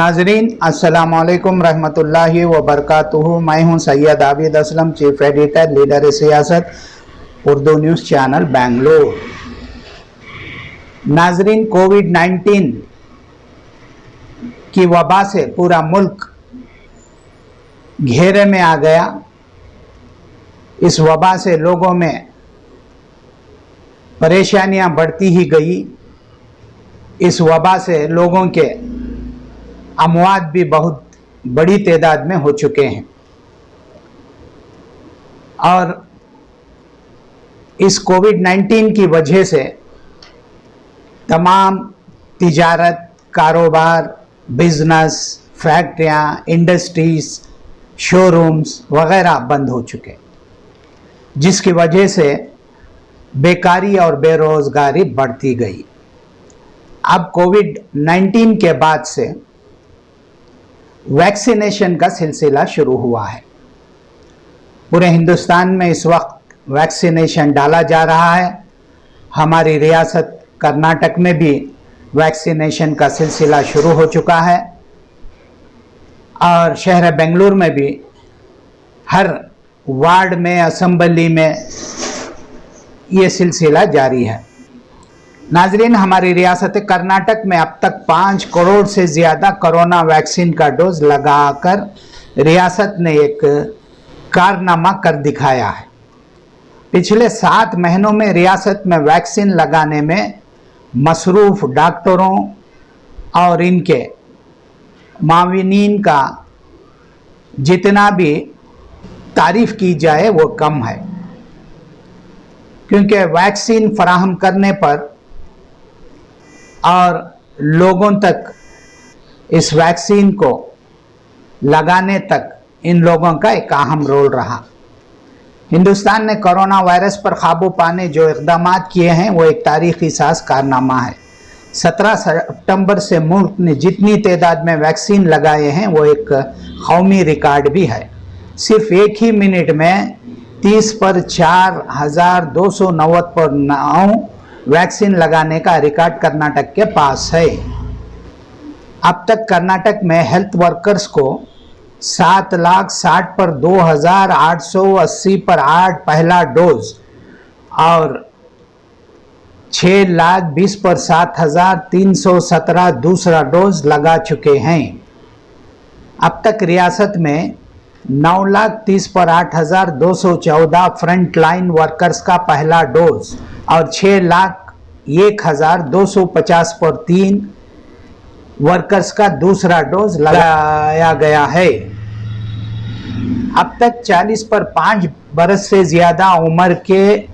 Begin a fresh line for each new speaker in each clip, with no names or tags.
नाजरीन अस्सलाम वालेकुम रहमतुल्लाहि व बरकातुहू। मैं हूं Syed Abid Aslam, chief editor, leader सियासत, उर्दू न्यूज़ चैनल बेंगलोर। नाजरीन, कोविड-19 की वबा से पूरा मुल्क घेरे में आ गया। इस वबा से लोगों में परेशानियां बढ़ती ही गई। इस वबा से लोगों के अमवात भी बहुत बड़ी तादाद में हो चुके हैं और इस कोविड-19 की वजह से तमाम तिजारत, कारोबार, बिजनेस, फैक्ट्रियां, इंडस्ट्रीज, शोरूम्स वगैरह बंद हो चुके, जिसकी वजह से बेकारी और बेरोजगारी बढ़ती गई। अब कोविड-19 के बाद से वैक्सीनेशन का सिलसिला शुरू हुआ है। पूरे हिंदुस्तान में इस वक्त वैक्सीनेशन डाला जा रहा है। हमारी रियासत कर्नाटक में भी वैक्सीनेशन का सिलसिला शुरू हो चुका है और शहर बेंगलुरु में भी हर वार्ड में, असेंबली में ये सिलसिला जारी है। नाजरीन, हमारी रियासत कर्नाटक में अब तक 5 करोड़ से ज़्यादा कोरोना वैक्सीन का डोज लगाकर रियासत ने एक कारनामा कर दिखाया है। पिछले 7 महीनों में रियासत में वैक्सीन लगाने में मसरूफ़ डॉक्टरों और इनके माविनीन का जितना भी तारीफ़ की जाए वो कम है, क्योंकि वैक्सीन फराहम करने पर और लोगों तक इस वैक्सीन को लगाने तक इन लोगों का एक अहम रोल रहा। हिंदुस्तान ने कोरोना वायरस पर काबू पाने जो इक़दाम किए हैं वो एक तारीख़ी साज़ कारनामा है। 17 सितंबर से मुल्क ने जितनी तादाद में वैक्सीन लगाए हैं वो एक कौमी रिकॉर्ड भी है। सिर्फ एक ही मिनट में 30 पर 4,290 पर 9 वैक्सीन लगाने का रिकॉर्ड कर्नाटक के पास है। अब तक कर्नाटक में हेल्थ वर्कर्स को 7,60,000 पर 2,880 पर 8 पहला डोज और 6,20,000 पर 7,317 दूसरा डोज लगा चुके हैं। अब तक रियासत में 9,30,000 पर 8,214 फ्रंट लाइन वर्कर्स का पहला डोज और 6,01,250 पर 3 वर्कर्स का दूसरा डोज लगाया गया है। अब तक 40 पर 5 बरस से ज़्यादा उम्र के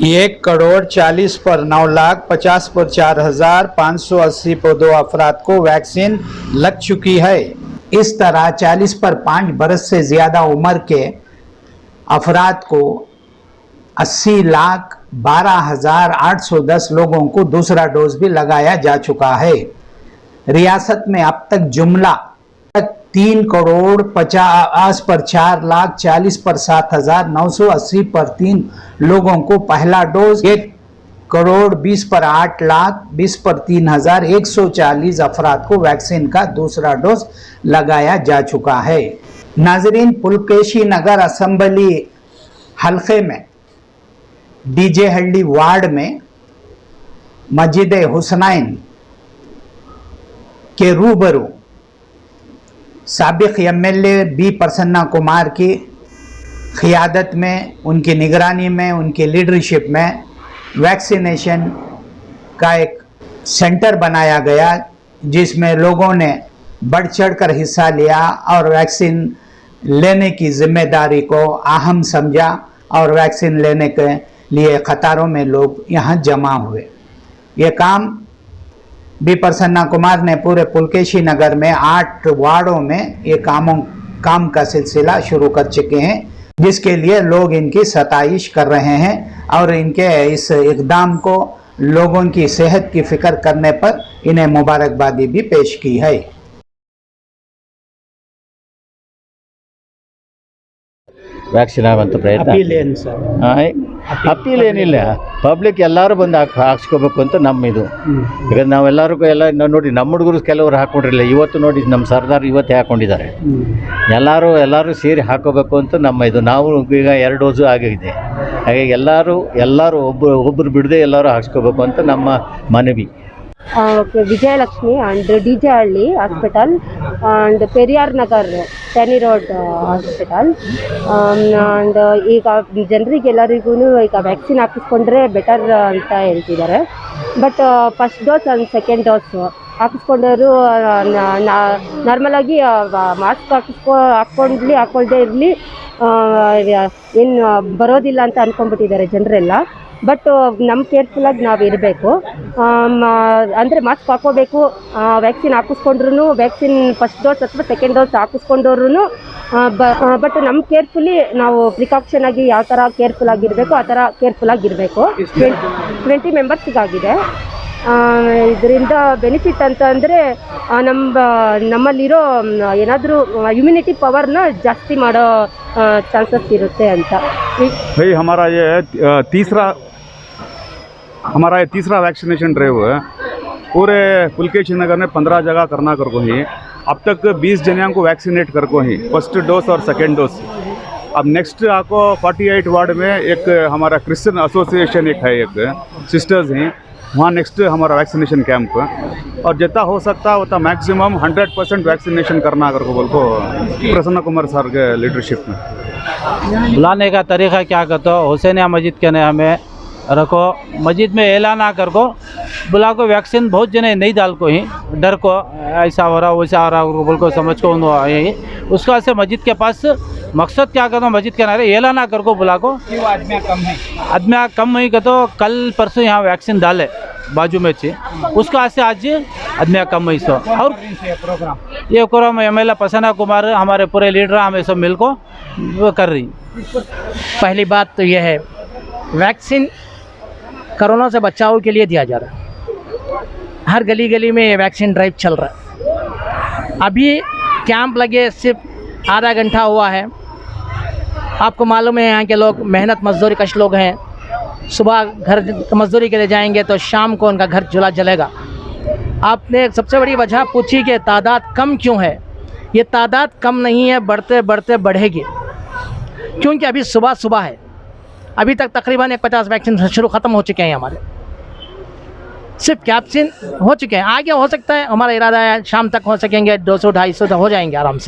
1,40,00,000 पर 9,00,000, 50 पर 4,580 पर 2 अफराद को वैक्सीन लग चुकी है। इस तरह 40 पर 5 बरस से ज़्यादा उम्र के अफराद को 80,12,810 लोगों को दूसरा डोज भी लगाया जा चुका है। रियासत में अब तक जुमला 3,50,00,000 पर 4,40,000 पर 7,980 पर 3 लोगों को पहला डोज, 1,20,00,000 पर 8,00,000, 20 पर 3,140 अफराद को वैक्सीन का दूसरा डोज लगाया जा चुका है। नाजरीन, पुलकेशी नगर असेंबली हल्के में डीजे हल्डी वार्ड में मस्जिद हुसनैन के रूबरू साबिक एमएलए बी प्रसन्ना कुमार की क़ियादत में, उनकी निगरानी में, उनकी लीडरशिप में वैक्सीनेशन का एक सेंटर बनाया गया, जिसमें लोगों ने बढ़ चढ़कर हिस्सा लिया और वैक्सीन लेने की जिम्मेदारी को अहम समझा और वैक्सीन लेने के लिए कतारों में लोग यहाँ जमा हुए। ये काम बी प्रसन्ना कुमार ने पूरे पुलकेशी नगर में 8 वार्डों में ये काम का सिलसिला शुरू कर चुके हैं, जिसके लिए लोग इनकी सताइश कर रहे हैं और इनके इस इक़दाम को लोगों की सेहत की फ़िक्र करने पर इन्हें मुबारकबादी भी पेश की है।
ವ್ಯಾಕ್ಸಿನ್ ಆಗುವಂಥ ಪ್ರಯತ್ನ
अपील ಏನು ಸರ್?
ಅಪೀಲ್ ಏನಿಲ್ಲ, ಪಬ್ಲಿಕ್ ಎಲ್ಲರೂ ಬಂದು ಹಾಕ್ಸ್ಕೋಬೇಕು ಅಂತ ನಮ್ಮ ಇದು. ಈಗ ನಾವೆಲ್ಲರಿಗೂ ಎಲ್ಲ ನೋಡಿ, ನಮ್ಮ ಹುಡುಗರು ಕೆಲವರು ಹಾಕ್ಕೊಂಡಿರಲಿಲ್ಲ, ಇವತ್ತು ನೋಡಿ ನಮ್ಮ ಸರ್ದಾರ್ ಇವತ್ತೇ ಹಾಕ್ಕೊಂಡಿದ್ದಾರೆ. ಎಲ್ಲರೂ ಸೇರಿ ಹಾಕೋಬೇಕು ಅಂತ ನಮ್ಮ ಇದು. ನಾವು ಈಗ 2 ಡೋಸು ಆಗಿದೆ, ಹಾಗಾಗಿ ಎಲ್ಲರೂ ಒಬ್ಬರು ಬಿಡದೆ ಎಲ್ಲರೂ ಹಾಕ್ಸ್ಕೋಬೇಕು ಅಂತ ನಮ್ಮ ಮನವಿ.
Vijayalakshmi and DJ Halli hospital and Periyar Nagar tannery road hospital. And ಈಗ ಜನರಿಗೆಲ್ಲರಿಗೂ ಈಗ ವ್ಯಾಕ್ಸಿನ್ ಹಾಕಿಸ್ಕೊಂಡ್ರೆ ಬೆಟರ್ ಅಂತ ಹೇಳ್ತಿದ್ದಾರೆ. But first dose and second dose ಹಾಕಿಸ್ಕೊಂಡವರು ನಾರ್ಮಲಾಗಿ ಮಾಸ್ಕ್ ಹಾಕ್ಕೊಳ್ದೇ ಇರಲಿ ಏನು ಬರೋದಿಲ್ಲ ಅಂತ ಅಂದ್ಕೊಂಡ್ಬಿಟ್ಟಿದ್ದಾರೆ ಜನರೆಲ್ಲ. ಬಟ್ ನಮ್ಮ ಕೇರ್ಫುಲ್ಲಾಗಿ ನಾವು ಇರಬೇಕು. ಅಂದರೆ ಮಾಸ್ಕ್ ಹಾಕ್ಕೋಬೇಕು. ವ್ಯಾಕ್ಸಿನ್ ಹಾಕಿಸ್ಕೊಂಡ್ರು, ವ್ಯಾಕ್ಸಿನ್ ಫಸ್ಟ್ ಡೋಸ್ ಅಥವಾ ಸೆಕೆಂಡ್ ಡೋಸ್ ಹಾಕಿಸ್ಕೊಂಡವ್ರು ಬಟ್ ನಮ್ಮ ಕೇರ್ಫುಲ್ಲಿ ನಾವು ಪ್ರಿಕಾಕ್ಷನ್ ಆಗಿ ಯಾವ ಥರ ಕೇರ್ಫುಲ್ ಆಗಿರಬೇಕು ಆ ಥರ ಕೇರ್ಫುಲ್ ಆಗಿರಬೇಕು. 20 ಮೆಂಬರ್ಸ್ಗಾಗಿದೆ. ಇದರಿಂದ ಬೆನಿಫಿಟ್ ಅಂತ ಅಂದರೆ ನಮ್ಮಲ್ಲಿರೋ ಏನಾದರೂ ಇಮ್ಯುನಿಟಿ ಪವರ್ನ ಜಾಸ್ತಿ ಮಾಡೋ ಚಾನ್ಸಸ್ ಇರುತ್ತೆ ಅಂತ.
भाई हमारा ये तीसरा वैक्सीनेशन ड्राइव है। पूरे पुलकेशी नगर में 15 जगह करना कर को ही अब तक 20 जनियों को वैक्सीनेट कर को ही फर्स्ट डोज और सेकेंड डोज। अब नेक्स्ट आपको 48 वार्ड में एक हमारा क्रिश्चियन एसोसिएशन एक है, एक सिस्टर्स हैं, वहाँ नेक्स्ट हमारा वैक्सीनेशन कैंप। और जितना हो सकता है उतना मैक्सिमम 100% वैक्सीनेशन करना कर को बोल को प्रसन्न कुमार सर के लीडरशिप में।
बुलाने का तरीक़ा क्या कहते हो? हुसैनिया मस्जिद के ने हमें रखो, मस्जिद में ऐलान ना कर को बुला को वैक्सीन बहुत जने नहीं डाल को ही डर को ऐसा हो रहा वैसा हो रहा बोल को समझ को यही उसका से मस्जिद के पास मकसद क्या कहते हो? मस्जिद के नारे ऐलान ना कर को बुला को आदमी कम नहीं कहते। कल परसों यहाँ वैक्सीन डाले बाजू में थी, उसका से आज आदमी कम हुई सो। और ये प्रोग्राम MLA प्रसन्न कुमार हमारे पूरे लीडर हमें सब मिल को वो कर रही।
पहली बात तो यह है, वैक्सीन कोरोना से बचाव के लिए दिया जा रहा है। हर गली गली में ये वैक्सीन ड्राइव चल रहा है। अभी कैंप लगे सिर्फ आधा घंटा हुआ है। आपको मालूम है यहाँ के लोग मेहनत मजदूरी कश लोग हैं। सुबह घर मजदूरी के लिए जाएंगे तो शाम को उनका घर चूल्हा जलेगा। आपने सबसे बड़ी वजह पूछी कि तादाद कम क्यों है। ये तादाद कम नहीं है, बढ़ते बढ़ते बढ़ेगी, क्योंकि अभी सुबह है। अभी तक तकरीबन 50 वैक्सीन शुरू ख़त्म हो चुके हैं हमारे, सिर्फ कैप्सिन हो चुके हैं। आगे हो सकता है, हमारा इरादा है शाम तक हो सकेंगे, 200-250 हो जाएंगे आराम से।